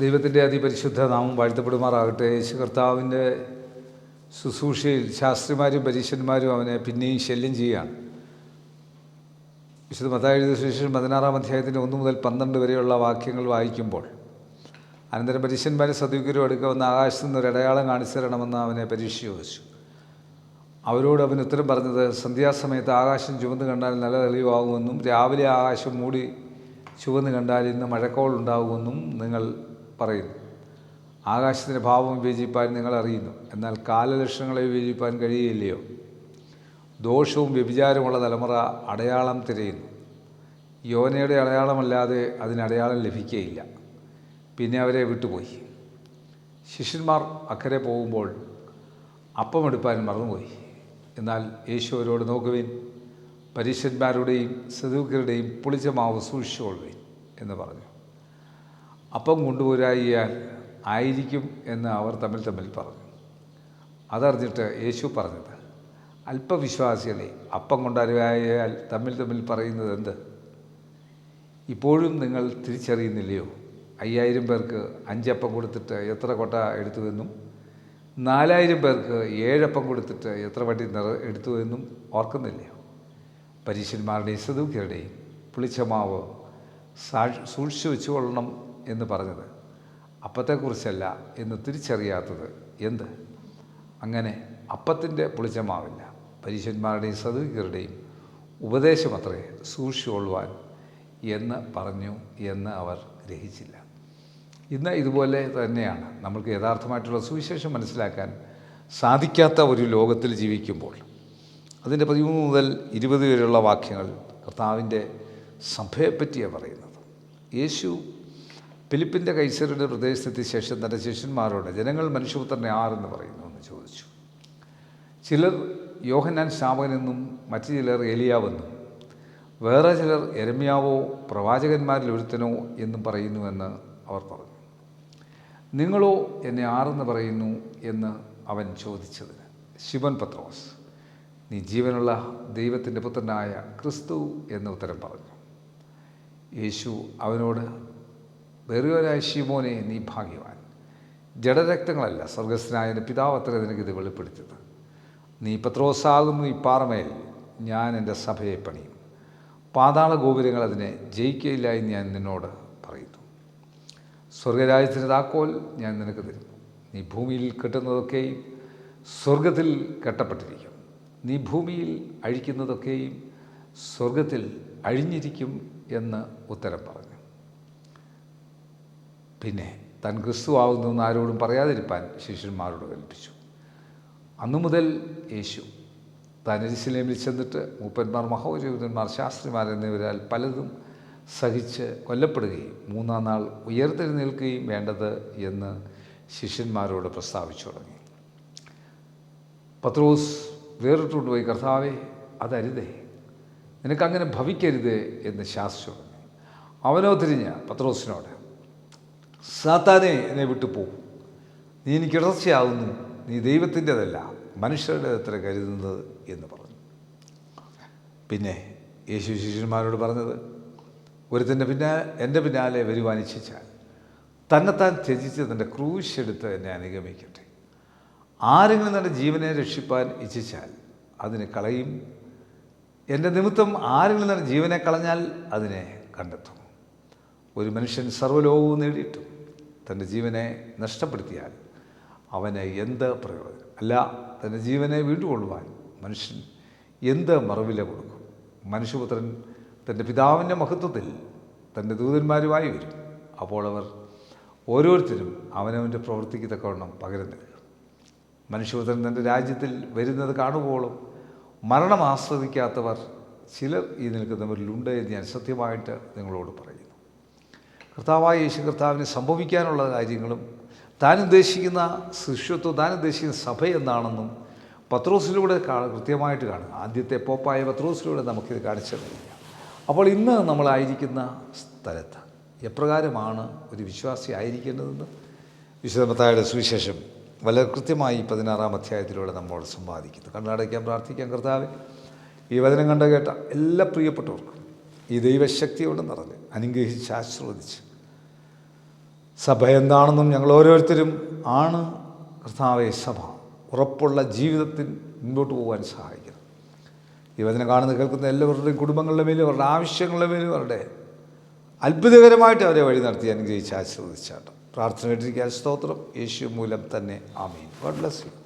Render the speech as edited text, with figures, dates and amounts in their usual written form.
ദൈവത്തിൻ്റെ അതിപരിശുദ്ധ നാമം വാഴ്ത്തപ്പെടുമാറാകട്ടെ. യേശു കർത്താവിൻ്റെ ശുശ്രൂഷയിൽ ശാസ്ത്രിമാരും പരീശന്മാരും അവനെ പിന്നെയും ശല്യം ചെയ്യുകയാണ്. വിശുദ്ധ മത്തായി എഴുതിയ സുവിശേഷം 16-ാം അധ്യായത്തിൻ്റെ 1 മുതൽ 12 വരെയുള്ള വാക്യങ്ങൾ വായിക്കുമ്പോൾ, അനന്തരം പരീശന്മാരും സദൂക്യരും അടുക്ക വന്ന് ആകാശത്തു നിന്ന് ഒരു അടയാളം കാണിച്ചു തരണമെന്ന് അവനെ പരീക്ഷ ചോദിച്ചു. അവരോട് അവൻ ഉത്തരം പറഞ്ഞത്, സന്ധ്യാസമയത്ത് ആകാശം ചുവന്ന് കണ്ടാൽ നല്ല തെളിവാകുമെന്നും രാവിലെ ആകാശം മൂടി ചുവന്ന് കണ്ടാൽ ഇന്ന് മഴക്കോൾ ഉണ്ടാകുമെന്നും നിങ്ങൾ പറയുന്നു. ആകാശത്തിൻ്റെ ഭാവം വിവേചിപ്പാൻ നിങ്ങൾ അറിയുന്നു, എന്നാൽ കാലലക്ഷണങ്ങളെ വിവേചിപ്പാൻ കഴിയില്ലയോ? ദോഷവും വ്യഭിചാരമുള്ള തലമുറ അടയാളം തിരയുന്നു. യോനയുടെ അടയാളമല്ലാതെ അതിന് അടയാളം ലഭിക്കുകയില്ല. പിന്നെ അവരെ വിട്ടുപോയി. ശിഷ്യന്മാർ അക്കരെ പോകുമ്പോൾ അപ്പമെടുപ്പാൻ മറന്നുപോയി. എന്നാൽ യേശു അവരോട്, നോക്കുവിൻ, പരീശന്മാരുടെയും സദൂക്യരുടെയും പുളിച്ച മാവ് സൂക്ഷിച്ചുകൊള്ളുവിൻ എന്ന് പറഞ്ഞു. അപ്പം കൊണ്ടുപോരായിയാൽ ആയിരിക്കും എന്ന് അവർ തമ്മിൽ പറഞ്ഞു. അതറിഞ്ഞിട്ട് യേശു പറഞ്ഞത്, അല്പവിശ്വാസികളെ, അപ്പം കൊണ്ടറിവായാൽ തമ്മിൽ പറയുന്നത് എന്ത്? ഇപ്പോഴും നിങ്ങൾ തിരിച്ചറിയുന്നില്ലയോ? 5000 പേർക്ക് 5 അപ്പം കൊടുത്തിട്ട് എത്ര കൊട്ട എടുത്തുവെന്നും 4000 പേർക്ക് 7 അപ്പം കൊടുത്തിട്ട് എത്ര വട്ടി എടുത്തുവെന്നും ഓർക്കുന്നില്ലയോ? പരീശന്മാരുടെയും സദൂക്യരുടെയും പുളിച്ച മാവ് സൂക്ഷിച്ചു വെച്ചുകൊള്ളണം എന്ന് പറഞ്ഞത് അപ്പത്തെക്കുറിച്ചല്ല എന്ന് തിരിച്ചറിയാത്തത് എന്ത്? അങ്ങനെ അപ്പത്തിൻ്റെ പുളിച്ച മാവില്ല, പരീശന്മാരുടെയും സദൂക്യരുടെയും ഉപദേശമത്രേ സൂക്ഷിച്ചുകൊള്ളുവാൻ എന്ന് പറഞ്ഞു എന്ന് അവർ ഗ്രഹിച്ചില്ല. ഇന്ന് ഇതുപോലെ തന്നെയാണ് നമ്മൾക്ക് യഥാർത്ഥമായിട്ടുള്ള സുവിശേഷം മനസ്സിലാക്കാൻ സാധിക്കാത്ത ഒരു ലോകത്തിൽ ജീവിക്കുമ്പോൾ. അതിൻ്റെ 13 മുതൽ 20 വരെയുള്ള വാക്യങ്ങൾ കർത്താവിൻ്റെ സഭയെപ്പറ്റിയാണ് പറയുന്നത്. യേശു ഫിലിപ്പിൻ്റെ കൈസരുടെ പ്രദേശത്തെത്തിയ ശേഷം തൻ്റെ ശിഷ്യന്മാരോട്, ജനങ്ങൾ മനുഷ്യപുത്രനെ ആരെന്ന് പറയുന്നു എന്ന് ചോദിച്ചു. ചിലർ യോഹന്നാൻ സ്നാപകനെന്നും മറ്റു ചിലർ ഏലിയാവെന്നും വേറെ ചിലർ യെരമ്യാവോ പ്രവാചകന്മാരിൽ ഒരുത്തനോ എന്നും പറയുന്നുവെന്ന് അവർ പറഞ്ഞു. നിങ്ങളോ എന്നെ ആരെന്ന് പറയുന്നു എന്ന് അവൻ ചോദിച്ചതിന് ശിമോൻ പത്രോസ്, നീ ജീവനുള്ള ദൈവത്തിൻ്റെ പുത്രനായ ക്രിസ്തു എന്ന് ഉത്തരം പറഞ്ഞു. യേശു അവനോട്, വേറിയോരായ ശിമോനെ, നീ ഭാഗ്യവാൻ. ജഡരക്തങ്ങളല്ല, സ്വർഗസ്ഥനായ എൻ്റെ പിതാവത്രേ നിനക്കിത് വെളിപ്പെടുത്തിയത്. നീ പത്രോസാകുന്നു ഈ പാറമേൽ ഞാൻ എൻ്റെ സഭയെ പണിയും. പാതാള ഗോപുരങ്ങൾ അതിനെ ജയിക്കുകയില്ല എന്ന് ഞാൻ നിന്നോട് പറയുന്നു. സ്വർഗരാജ്യത്തിൻ്റെ താക്കോൽ ഞാൻ നിനക്ക് തരും. നീ ഭൂമിയിൽ കെട്ടുന്നതൊക്കെയും സ്വർഗത്തിൽ കെട്ടപ്പെട്ടിരിക്കും. നീ ഭൂമിയിൽ അഴിക്കുന്നതൊക്കെയും സ്വർഗത്തിൽ അഴിഞ്ഞിരിക്കും എന്ന് ഉത്തരം പറഞ്ഞു. പിന്നെ താൻ ക്രിസ്തു ആവുന്നെന്ന് ആരോടും പറയാതിരിപ്പാൻ ശിഷ്യന്മാരോട് കൽപ്പിച്ചു. അന്നു മുതൽ യേശു താൻ യെരൂശലേമിൽ ചെന്നിട്ട് മൂപ്പന്മാർ, മഹോപുരോഹിതന്മാർ, ശാസ്ത്രിമാർ എന്നിവരാൽ പലതും സഹിച്ച് കൊല്ലപ്പെടുകയും 3-ാം നാൾ ഉയർത്തെഴുന്നേൽക്കുകയും വേണ്ടത് എന്ന് ശിഷ്യന്മാരോട് പ്രസ്താവിച്ചു തുടങ്ങി. പത്രോസ് വേറിട്ടുകൊണ്ട് പോയി, കർത്താവേ, അതരുതേ, നിനക്കങ്ങനെ ഭവിക്കരുതേ എന്ന് ശാസിച്ചു തുടങ്ങി. അവനോ തിരിഞ്ഞ് പത്രോസിനോട്, സാത്താനെ, എന്നെ വിട്ടു പോകും, നീ എനിക്ക് ഇടർച്ചയാവുന്നു, നീ ദൈവത്തിൻ്റെതല്ല മനുഷ്യരുടെ അത്ര കരുതുന്നത് എന്ന് പറഞ്ഞു. പിന്നെ യേശു ശിഷ്യന്മാരോട് പറഞ്ഞത്, ഒരുത്തൻ്റെ എൻ്റെ പിന്നാലെ വരുവാൻ ഇച്ഛിച്ചാൽ തന്നെത്താൻ ത്യജിച്ച് തൻ്റെ ക്രൂശെടുത്ത് എന്നെ അനുഗമിക്കട്ടെ. ആരെങ്കിലും തൻ്റെ ജീവനെ രക്ഷിപ്പാൻ ഇച്ഛിച്ചാൽ അതിനെ കളയും. എൻ്റെ നിമിത്തം ആരെങ്കിലും തൻ്റെ ജീവനെ കളഞ്ഞാൽ അതിനെ കണ്ടെത്തും. ഒരു മനുഷ്യൻ സർവ്വലോകവും നേടിയിട്ടും തൻ്റെ ജീവനെ നഷ്ടപ്പെടുത്തിയാൽ അവന് എന്ത് പ്രയോജനം? അല്ല, തൻ്റെ ജീവനെ വീണ്ടുകൊള്ളുവാൻ മനുഷ്യൻ എന്ത് മറുവില കൊടുക്കും? മനുഷ്യപുത്രൻ തൻ്റെ പിതാവിൻ്റെ മഹത്വത്തിൽ തൻ്റെ ദൂതന്മാരുമായി വരും. അപ്പോൾ അവർ ഓരോരുത്തരും അവനവൻ്റെ പ്രവൃത്തിക്ക് തക്കവണ്ണം പകരം നൽകും. മനുഷ്യപുത്രൻ തൻ്റെ രാജ്യത്തിൽ വരുന്നത് കാണുമ്പോഴും മരണം ആസ്വദിക്കാത്തവർ ചിലർ ഈ നിൽക്കുന്നവരിലുണ്ട് എന്ന് ഞാൻ സത്യമായിട്ട് നിങ്ങളോട് പറയുന്നു. കർത്താവായ യേശു കർത്താവിന് സംഭവിക്കാനുള്ള കാര്യങ്ങളും താൻ ഉദ്ദേശിക്കുന്ന ശിഷ്യത്വം, താൻ ഉദ്ദേശിക്കുന്ന സഭ എന്താണെന്നും പത്രോസിലൂടെ കൃത്യമായിട്ട് കാണുക. ആദ്യത്തെ പോപ്പായ പത്രോസിലൂടെ നമുക്കിത് കാണിച്ചു തരിക. അപ്പോൾ ഇന്ന് നമ്മളായിരിക്കുന്ന സ്ഥലത്ത് എപ്രകാരമാണ് ഒരു വിശ്വാസി ആയിരിക്കേണ്ടതെന്ന് വിശുദ്ധ മത്തായിയുടെ സുവിശേഷം വളരെ കൃത്യമായി 16-ാം അധ്യായത്തിലൂടെ നമ്മോട് സംവാദിക്കുന്നു. കണ്ണടയ്ക്കാൻ, പ്രാർത്ഥിക്കാൻ. കർത്താവേ, ഈ വചനം കണ്ട കേട്ട എല്ലാ പ്രിയപ്പെട്ടവർക്കും ഈ ദൈവശക്തിയോട് നിറഞ്ഞ് അനുഗ്രഹിച്ച് ആശീർവദിച്ച് സഭ എന്താണെന്നും ഞങ്ങൾ ഓരോരുത്തരും ആണ് കർത്താവേ സഭ ഉറപ്പുള്ള ജീവിതത്തിൽ മുൻപോട്ട് പോകാൻ സഹായിക്കണം. ഈ വചനം കാണുന്ന കേൾക്കുന്ന എല്ലാവരുടെയും കുടുംബങ്ങളുടെ മേലും അവരുടെ ആവശ്യങ്ങളുടെ മേലും അവരുടെ അത്ഭുതകരമായിട്ട് അവരെ വഴി നടത്തി അനുഗ്രഹിച്ച് ആശീർവദിച്ചാട്ടോ. പ്രാർത്ഥന കേട്ടിരിക്കാൻ സ്തോത്രം. യേശു മൂലം തന്നെ ആമീൻ. God bless you.